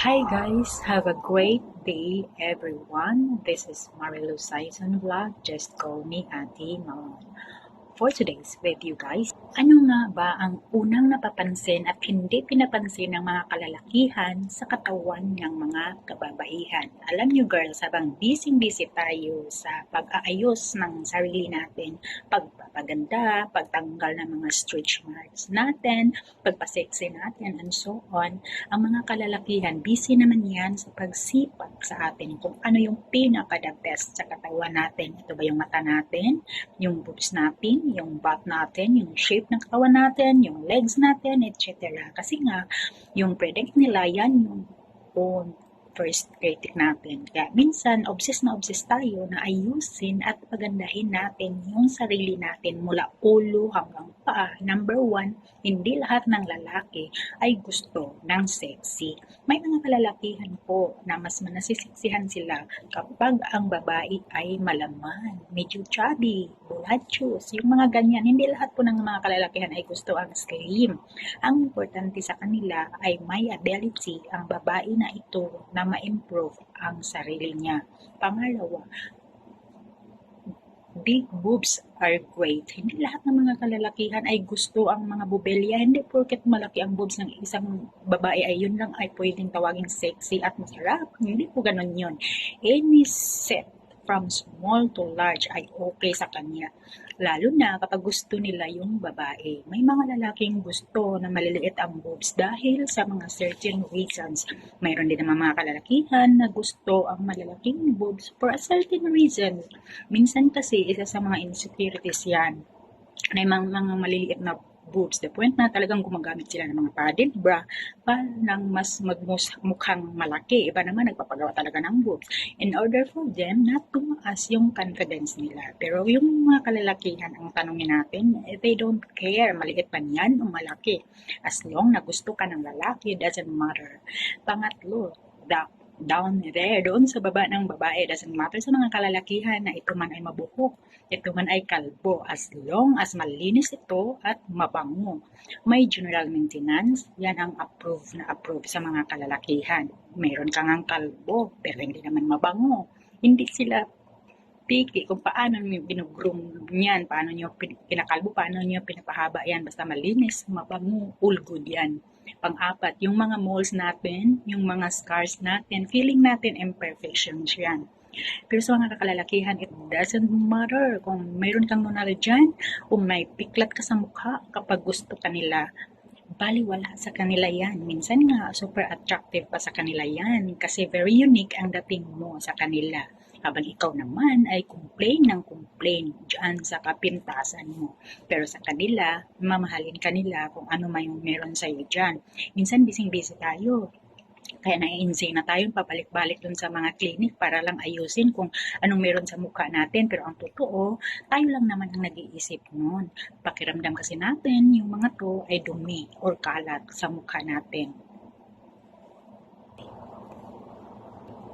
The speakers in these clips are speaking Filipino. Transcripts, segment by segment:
Hi guys, have a great day everyone. This is Marilu Saison Vlog. Just call me Auntie Mom. For today's video guys, ano nga ba ang unang napapansin at hindi pinapansin ng mga kalalakihan sa katawan ng mga kababaihan? Alam nyo girls, habang busy tayo sa pag-aayos ng sarili natin, pagpapaganda, pagtanggal ng mga stretch marks natin, pagpasexy natin, and so on, ang mga kalalakihan, busy naman yan sa pagsipag sa atin kung ano yung pinaka-the best sa katawan natin. Ito ba yung mata natin, yung boobs natin, yung butt natin, yung shape ng katawan natin, yung legs natin, etc. Kasi nga, yung predict nila, yan yung first critic natin. Kaya minsan, obsessed tayo na ayusin at pagandahin natin yung sarili natin mula ulo hanggang paa. Number one, hindi lahat ng lalaki ay gusto ng sexy. May mga kalalakihan po na mas manasiseksihan sila kapag ang babae ay malaman, medyo chubby, bulachos, yung mga ganyan. Hindi lahat po ng mga kalalakihan ay gusto ang slim. Ang importante sa kanila ay may ability ang babae na ito na ma-improve ang sarili niya. Pangalawa, big boobs are great. Hindi lahat ng mga kalalakihan ay gusto ang mga bubelya. Hindi porket malaki ang boobs ng isang babae ay yun lang ay pwedeng tawaging sexy at masarap. Hindi po ganun yun. Any set from small to large ay okay sa kanya. Lalo na kapag gusto nila yung babae. May mga lalaking gusto na maliliit ang boobs dahil sa mga certain reasons. Mayroon din naman mga kalalakihan na gusto ang malalaking boobs for a certain reason. Minsan kasi isa sa mga insecurities yan na mga maliliit na boobs. The point na talagang gumagamit sila ng mga padded bra para nang mas mukhang malaki. Iba naman nagpapagawa talaga ng boobs in order for them not tumaas yung confidence nila. Pero yung mga kalalakihan, ang tanongin natin, they don't care, maliit pa niyan o malaki. As long na gusto ka ng lalaki, doesn't matter. Pangatlo, down there, doon sa baba ng babae, doesn't matter sa mga kalalakihan na ito man ay mabuhok, ito man ay kalbo, as long as malinis ito at mabango. May general maintenance, yan ang approve sa mga kalalakihan. Mayroon kang ang kalbo, pero hindi naman mabango. Hindi sila picky kung paano nyo binugroom niyan, paano nyo pinakalbo, paano nyo pinapahaba yan, basta malinis, mabango, all good yan. Pang-apat, yung mga moles natin, yung mga scars natin, feeling natin imperfections yan. Pero sa mga kalalakihan, it doesn't matter kung mayroon kang nunal dyan o may piklat ka sa mukha kapag gusto kanila. Baliwala sa kanila yan. Minsan nga, super attractive pa sa kanila yan kasi very unique ang dating mo sa kanila. Habang ikaw naman ay complain dyan sa kapintasan mo. Pero sa kanila, mamahalin kanila kung ano may meron sa'yo dyan. Minsan busy tayo. Kaya nai-insane na tayong pabalik-balik dun sa mga clinic para lang ayusin kung anong meron sa mukha natin. Pero ang totoo, tayo lang naman ang nag-iisip nun. Pakiramdam kasi natin, yung mga to ay dumi or kalat sa mukha natin.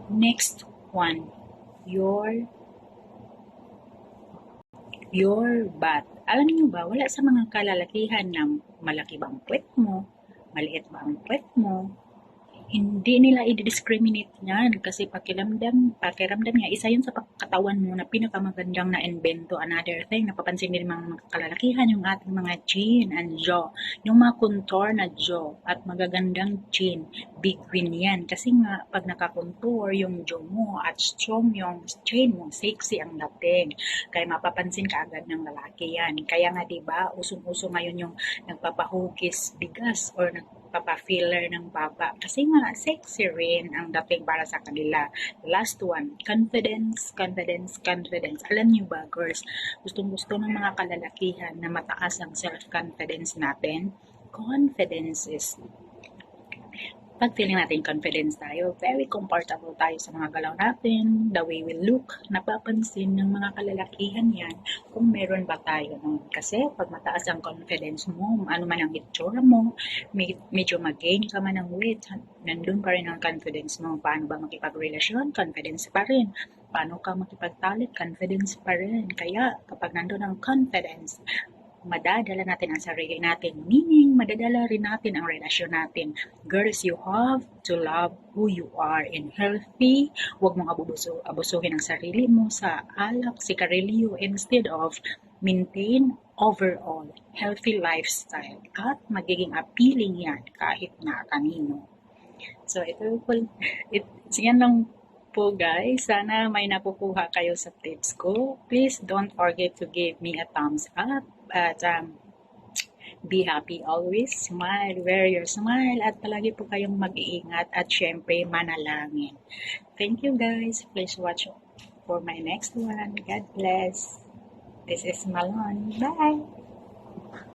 Next one, your butt. Alam niyo ba, wala sa mga kalalakihan na malaki ba ang puwet mo, maliit ba ang puwet mo, hindi nila i-discriminate yan kasi pakiramdam niya, isa yun sa katawan mo na pinakamagandang na invento. Another thing, napapansin din mga kalalakihan yung ating mga chin and jaw, yung mga contour na jaw at magagandang chin, big win yan. Kasi nga, pag nakakontour yung jaw mo at strong yung chin mo, sexy ang dating. Kaya mapapansin ka agad ng lalaki yan. Kaya nga diba, usong-uso ngayon yung nagpapahugis bigas or nagpapa-filler ng baba. Kasi nga, sexy rin ang dating para sa kanila. Last one, confidence. Alam niyo ba, girls, gustong-gusto ng mga kalalakihan na mataas ang self-confidence natin. Confidence is pag feeling natin confidence tayo, very comfortable tayo sa mga galaw natin, the way we look, napapansin ng mga kalalakihan yan kung meron ba tayo nun. Kasi pag mataas ang confidence mo, ano man ang itsura mo, medyo mag-gain ka man ng weight, nandun pa rin ang confidence mo. Paano ba makipagrelasyon? Confidence pa rin. Paano ka makipagtalik? Confidence pa rin. Kaya kapag nandun ang confidence, madadala natin ang sarili natin. Meaning, madadala rin natin ang relasyon natin. Girls, you have to love who you are and healthy. Huwag mong abusuhin ang sarili mo sa alak, sigarilyo, instead of maintain overall healthy lifestyle. At magiging appealing yan kahit na kanino. So, yan lang po guys. Sana may nakukuha kayo sa tips ko. Please don't forget to give me a thumbs up. At be happy always. Smile, wear your smile. At palagi po kayong mag-iingat. At syempre, manalangin. Thank you guys. Please watch for my next one. God bless. This is Malon. Bye!